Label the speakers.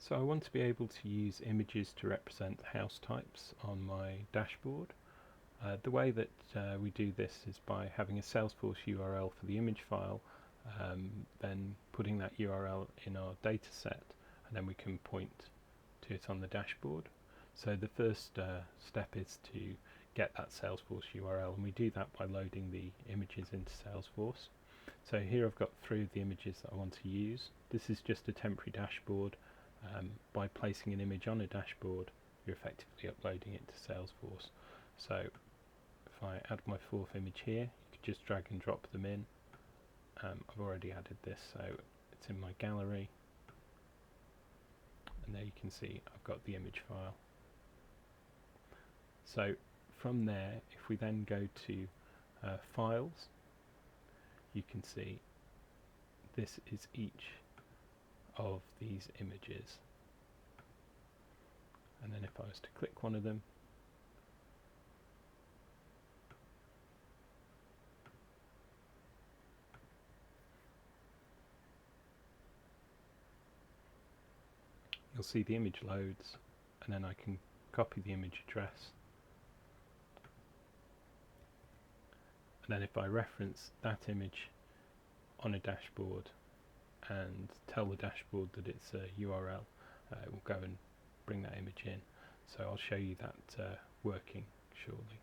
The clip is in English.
Speaker 1: So I want to be able to use images to represent house types on my dashboard. The way that we do this is by having a Salesforce URL for the image file, then putting that URL in our data set, and then we can point to it on the dashboard. So the first step is to get that Salesforce URL, and we do that by loading the images into Salesforce. So here I've got 3 of the images that I want to use. This is just a temporary dashboard. By placing an image on a dashboard, you're effectively uploading it to Salesforce. So if I add my 4th image here, you could just drag and drop them in. I've already added this, so it's in my gallery, and there you can see I've got the image file. So from there, if we then go to files, you can see this is each of these images, and then if I was to click one of them, you'll see the image loads, and then I can copy the image address, and then if I reference that image on a dashboard and tell the dashboard that it's a URL, it will go and bring that image in. So I'll show you that working shortly.